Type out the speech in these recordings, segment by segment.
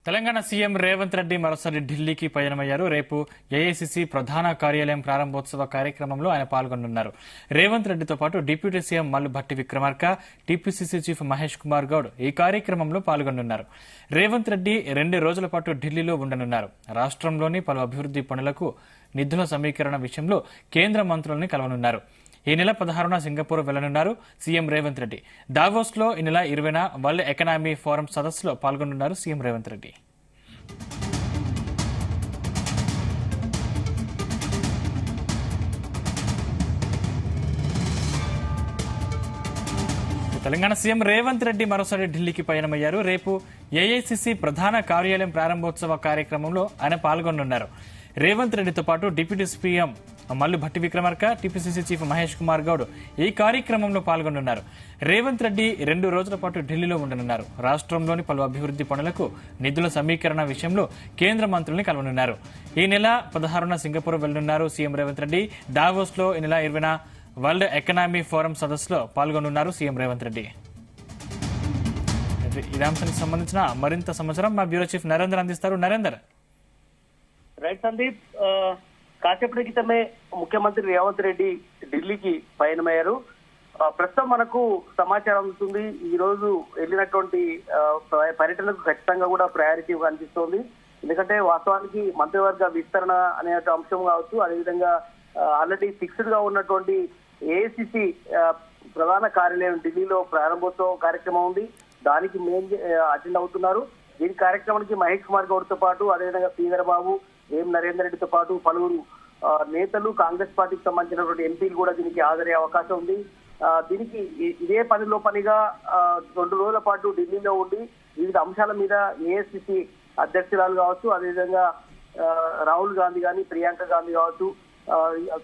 Telangana CM Revanth Reddy మరోసారి ఢిల్లీకి పయనమయ్యారు. రేపు ఏఐసీసీ ప్రధాన కార్యాలయం ప్రారంభోత్సవ కార్యక్రమంలో ఆయన పాల్గొనున్నారు. రేవంత్ రెడ్డితో పాటు deputy CM Mallu Bhatti Vikramarka, TPCC chief Mahesh Kumar Goud ఈ కార్యక్రమంలో పాల్గొనున్నారు. రేవంత్ రెడ్డి 2 రోజుల పాటు ఢిల్లీలో ఉండనున్నారు. రాష్ట్రంలోని పలు అభివృద్ది పనులకు నిధుల సమీకరణ విషయంలో కేంద్ర మంత్రుల్ని కలవనున్నారు. ఈ నెల 16న సింగపూర్ వెళ్లనున్నారు సీఎం రేవంత్ రెడ్డి. దావోస్ లో ఈ నెల 20న వరల్డ్ ఎకనామీ ఫోరం సదస్సులో పాల్గొనున్నారు సీఎం రేవంత్ రెడ్డి. తెలంగాణ సీఎం రేవంత్ రెడ్డి మరోసారి ఢిల్లీకి పయనమయ్యారు. రేపు ఏఐసీసీ ప్రధాన కార్యాలయం ప్రారంభోత్సవ కార్యక్రమంలో ఆయన పాల్గొనున్నారు. రేవంత్ రెడ్డితో పాటు deputy CM Mallu Bhatti Vikramarka, TPCC chief Mahesh Kumar Goud ఈ కార్యక్రమంలో పాల్గొనున్నారు. రేవంత్ రెడ్డి 2 రోజుల పాటు ఢిల్లీలో ఉండనున్నారు. రాష్ట్రంలోని పలు అభివృద్ది పనులకు నిధుల సమీకరణ విషయంలో కేంద్ర మంత్రుల్ని కలవనున్నారు. ఈ నెల 16న సింగపూర్ వెళ్లనున్నారు సీఎం రేవంత్ రెడ్డి. దావోస్ లో ఈ నెల 20న వరల్డ్ ఎకనామీ ఫోరం సదస్సులో పాల్గొనున్నారు సీఎం రేవంత్ రెడ్డి. ఇదే అంశానికి సంబంధించిన మరింత సమాచారం మా బ్యూరో చీఫ్ నరేందర్ అందిస్తారు. నరేందర్. రైట్ సందీప్, కాసేపటి క్రితమే ముఖ్యమంత్రి రేవంత్ రెడ్డి ఢిల్లీకి పయనమయ్యారు. ప్రస్తుతం మనకు సమాచారం అందుతుంది. ఈ రోజు వెళ్ళినటువంటి పర్యటనకు ఖచ్చితంగా కూడా ప్రయారిటీ కనిపిస్తోంది. ఎందుకంటే వాస్తవానికి మంత్రివర్గ విస్తరణ అనే అంశం కావచ్చు, అదేవిధంగా ఆల్రెడీ ఫిక్స్డ్ గా ఉన్నటువంటి ఏఐసిసి ప్రధాన కార్యాలయం ఢిల్లీలో ప్రారంభోత్సవ కార్యక్రమం ఉంది. దానికి మెయిన్ అటెండ్ అవుతున్నారు. దీని కార్యక్రమానికి మహేష్ కుమార్ గౌడ్ తో పాటు అదేవిధంగా శ్రీధర్ బాబు, ఏం నరేందర్ రెడ్డితో పాటు పలువురు నేతలు, కాంగ్రెస్ పార్టీకి సంబంధించినటువంటి ఎంపీలు కూడా దీనికి హాజరయ్యే అవకాశం ఉంది. దీనికి ఇదే పనిగా 2 రోజుల పాటు ఢిల్లీలో ఉండి వివిధ అంశాల మీద ఏఐసిసి అధ్యక్షురాలు కావచ్చు, అదేవిధంగా రాహుల్ గాంధీ కానీ, ప్రియాంక గాంధీ కావచ్చు,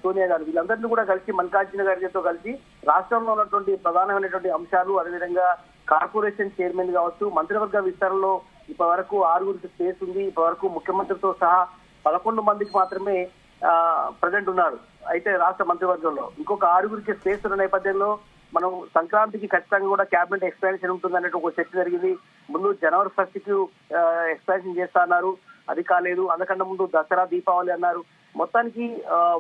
సోనియా గాంధీ వీళ్ళందరినీ కూడా కలిసి మల్లికార్జున గారితో కలిసి రాష్ట్రంలో ఉన్నటువంటి ప్రధానమైనటువంటి అంశాలు, అదేవిధంగా కార్పొరేషన్ చైర్మన్ కావచ్చు, మంత్రివర్గ విస్తరణలో ఇప్పటి వరకు 6 స్పేస్ ఉంది. ఇప్పటి వరకు ముఖ్యమంత్రితో సహా 11 మందికి మాత్రమే ప్రజెంట్ ఉన్నారు. అయితే రాష్ట్ర మంత్రివర్గంలో ఇంకొక 6 స్పేస్ ఉన్న నేపథ్యంలో మనం సంక్రాంతికి ఖచ్చితంగా కూడా క్యాబినెట్ ఎక్స్పాన్షన్ ఉంటుంది అన్నట్టు ఒక చర్చ జరిగింది. ముందు జనవరి 1st కి ఎక్స్పాన్షన్ చేస్తా అన్నారు, అది కాలేదు. అందుకన్నా ముందు దసరా, దీపావళి అన్నారు. మొత్తానికి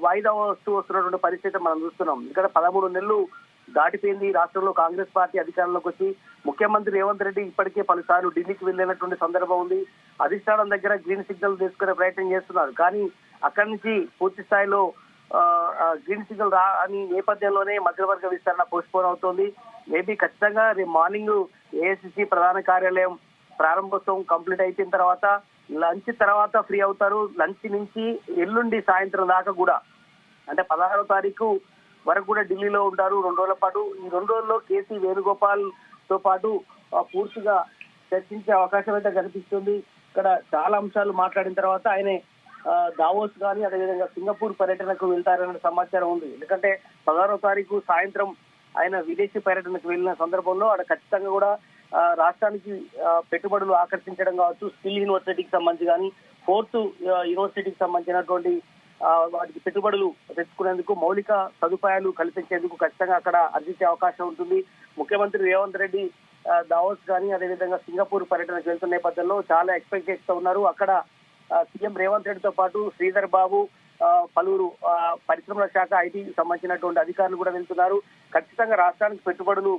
వాయిదా వస్తున్నటువంటి పరిస్థితి మనం చూస్తున్నాం. ఇక్కడ 13 నెలలు దాటిపోయింది. రాష్ట్రంలో కాంగ్రెస్ పార్టీ అధికారంలోకి వచ్చి ముఖ్యమంత్రి రేవంత్ రెడ్డి ఇప్పటికే పలుసార్లు ఢిల్లీకి వెళ్ళినటువంటి సందర్భం ఉంది. అధిష్టానం దగ్గర గ్రీన్ సిగ్నల్ తీసుకునే ప్రయత్నం చేస్తున్నారు. కానీ అక్కడి నుంచి పూర్తి స్థాయిలో గ్రీన్ సిగ్నల్ అని నేపథ్యంలోనే మంత్రివర్గ విస్తరణ పోస్ట్ పోన్ అవుతోంది. మేబీ ఖచ్చితంగా రేపు మార్నింగ్ ఏఐసిసి ప్రధాన కార్యాలయం ప్రారంభోత్సవం కంప్లీట్ అయిపోయిన తర్వాత లంచ్ తర్వాత ఫ్రీ అవుతారు. లంచ్ నుంచి ఎల్లుండి సాయంత్రం దాకా కూడా, అంటే 16వ తారీఖు వరకు కూడా ఢిల్లీలో ఉంటారు 2 రోజుల పాటు. ఈ 2 రోజుల్లో కేసీ వేణుగోపాల్ తో పాటు పూర్తిగా చర్చించే అవకాశం అయితే కనిపిస్తుంది. ఇక్కడ చాలా అంశాలు మాట్లాడిన తర్వాత ఆయనే దావోస్ కానీ, అదేవిధంగా సింగపూర్ పర్యటనకు వెళ్తారనే సమాచారం ఉంది. ఎందుకంటే 16వ తారీఖు సాయంత్రం ఆయన విదేశీ పర్యటనకు వెళ్ళిన సందర్భంలో అక్కడ ఖచ్చితంగా కూడా రాష్ట్రానికి పెట్టుబడులు ఆకర్షించడం కావచ్చు, స్కిల్ యూనివర్సిటీకి సంబంధించి కానీ, 4th యూనివర్సిటీకి సంబంధించినటువంటి వాటికి పెట్టుబడులు తెచ్చుకునేందుకు మౌలిక సదుపాయాలు కల్పించేందుకు ఖచ్చితంగా అక్కడ అందించే అవకాశం ఉంటుంది. ముఖ్యమంత్రి రేవంత్ రెడ్డి దావోస్ కానీ, అదేవిధంగా సింగపూర్ పర్యటనకు వెళ్తున్న నేపథ్యంలో చాలా ఎక్స్పెక్ట్ చేస్తూ ఉన్నారు. అక్కడ సీఎం రేవంత్ రెడ్డితో పాటు శ్రీధర్ బాబు, పలువురు పరిశ్రమల శాఖ, ఐటీకి సంబంధించినటువంటి అధికారులు కూడా వెళ్తున్నారు. ఖచ్చితంగా రాష్ట్రానికి పెట్టుబడులు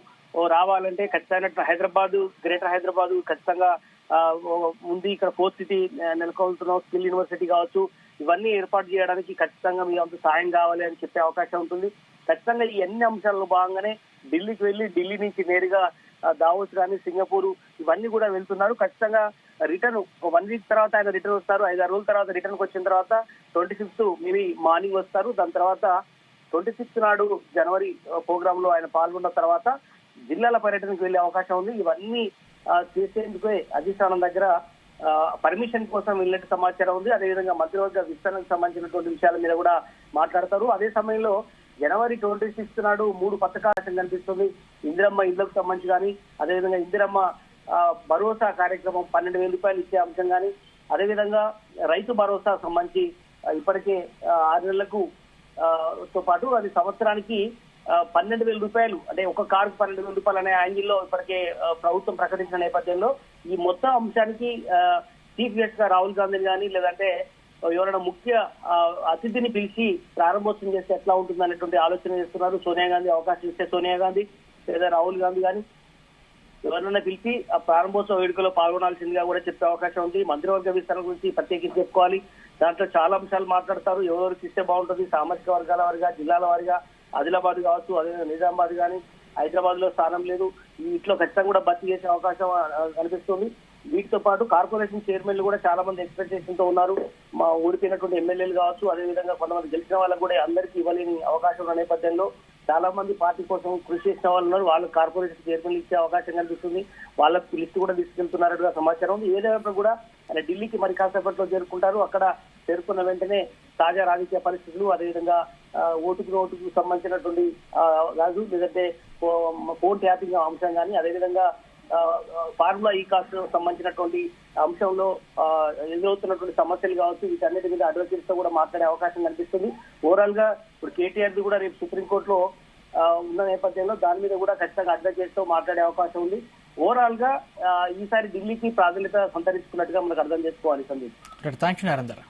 రావాలంటే ఖచ్చితంగా హైదరాబాద్, గ్రేటర్ హైదరాబాద్ ఖచ్చితంగా ఉంది. ఇక్కడ 4th సిటీ నెలకొల్తున్నాం, స్కిల్ యూనివర్సిటీ కావచ్చు, ఇవన్నీ ఏర్పాటు చేయడానికి ఖచ్చితంగా మీ అంత సాయం కావాలి అని చెప్పే అవకాశం ఉంటుంది. ఖచ్చితంగా ఈ అన్ని అంశాల్లో భాగంగానే ఢిల్లీకి వెళ్లి ఢిల్లీ నుంచి నేరుగా దావోస్ కానీ, సింగపూర్ ఇవన్నీ కూడా వెళ్తున్నారు. ఖచ్చితంగా రిటర్న్ 1 వీక్ తర్వాత ఆయన రిటర్న్ వస్తారు. 5-6 రోజుల తర్వాత రిటర్న్కి వచ్చిన తర్వాత 25th మేబీ మార్నింగ్ వస్తారు. దాని తర్వాత 26th నాడు జనవరి ప్రోగ్రామ్ లో ఆయన పాల్గొన్న తర్వాత జిల్లాల పర్యటనకు వెళ్లే అవకాశం ఉంది. ఇవన్నీ చేసేందుకే అధిష్టానం దగ్గర పర్మిషన్ కోసం వెళ్ళినట్టు సమాచారం ఉంది. అదేవిధంగా మంత్రివర్గ విస్తరణకు సంబంధించినటువంటి విషయాల మీద కూడా మాట్లాడతారు. అదే సమయంలో జనవరి 26th నాడు 3 పథకాలు కనిపిస్తుంది. ఇందిరమ్మ ఇళ్లకు సంబంధించి కానీ, అదేవిధంగా ఇందిరమ్మ భరోసా కార్యక్రమం 12,000 రూపాయలు ఇచ్చే అంశం కానీ, అదేవిధంగా రైతు భరోసా సంబంధించి ఇప్పటికే 6 నెలలకు తో పాటు అది సంవత్సరానికి 12,000 రూపాయలు, అంటే ఒక కారుకు 12,000 రూపాయలు అనే యాంగిల్లో ఇప్పటికే ప్రభుత్వం ప్రకటించిన నేపథ్యంలో ఈ మొత్తం అంశానికి చీఫ్ గెస్ట్ గా రాహుల్ గాంధీని కానీ లేదంటే ఎవరైనా ముఖ్య అతిథిని పిలిచి ప్రారంభోత్సవం చేస్తే ఎట్లా ఉంటుంది అనేటువంటి ఆలోచన చేస్తున్నారు. సోనియా గాంధీ అవకాశం ఇస్తే సోనియా గాంధీ లేదా రాహుల్ గాంధీ కానీ ఎవరినైనా పిలిచి ఆ ప్రారంభోత్సవ వేడుకలో పాల్గొనాల్సిందిగా కూడా చెప్పే అవకాశం ఉంది. మంత్రివర్గ విస్తరణ గురించి ప్రత్యేకించి చెప్పుకోవాలి. దాంట్లో చాలా అంశాలు మాట్లాడతారు. ఎవరికి ఇస్తే బాగుంటుంది, సామాజిక వర్గాల వారిగా, జిల్లాల వారిగా, ఆదిలాబాద్ కావచ్చు, అదే నిజామాబాద్ కానీ, హైదరాబాద్ లో స్థానం లేదు, వీటిలో ఖచ్చితంగా కూడా భర్తీ చేసే అవకాశం కనిపిస్తుంది. వీటితో పాటు కార్పొరేషన్ చైర్మన్లు కూడా చాలా మంది ఎక్స్పెక్టేషన్ తో ఉన్నారు. మా ఓడిపోయినటువంటి ఎమ్మెల్యేలు కావచ్చు, అదేవిధంగా కొంతమంది గెలిచిన వాళ్ళకు కూడా అందరికీ ఇవ్వలేని అవకాశం ఉన్న నేపథ్యంలో చాలా మంది పార్టీ కోసం కృషి చేసిన వాళ్ళు ఉన్నారు. వాళ్ళకి కార్పొరేషన్ చైర్మన్లు ఇచ్చే అవకాశం కనిపిస్తుంది. వాళ్ళకి లిస్టు కూడా తీసుకెళ్తున్నట్టుగా సమాచారం ఉంది. ఏదైనా కూడా ఆయన ఢిల్లీకి మరి కాసేపట్లో చేరుకుంటారు. అక్కడ చేరుకున్న వెంటనే తాజా రాజకీయ పరిస్థితులు, అదేవిధంగా ఓటుకు సంబంధించినటువంటి కాదు లేదంటే ఫోన్ ట్యాపింగ్ అంశం కానీ, అదేవిధంగా ఫార్ములా ఈ కాస్ట్ సంబంధించినటువంటి అంశంలో ఎదురవుతున్నటువంటి సమస్యలు కావచ్చు, వీటన్నిటి మీద అడ్వకేట్స్ తో కూడా మాట్లాడే అవకాశం కనిపిస్తుంది. ఓవరాల్ గా ఇప్పుడు కేటీఆర్ ది కూడా రేపు సుప్రీంకోర్టులో ఉన్న నేపథ్యంలో దాని మీద కూడా ఖచ్చితంగా అడ్వకేట్స్ తో మాట్లాడే అవకాశం ఉంది. ఓవరాల్ గా ఈసారి ఢిల్లీకి ప్రాధాన్యత సంతరించుకున్నట్టుగా మనకు అర్థం చేసుకోవాలి. Sandeep, thank you Narender.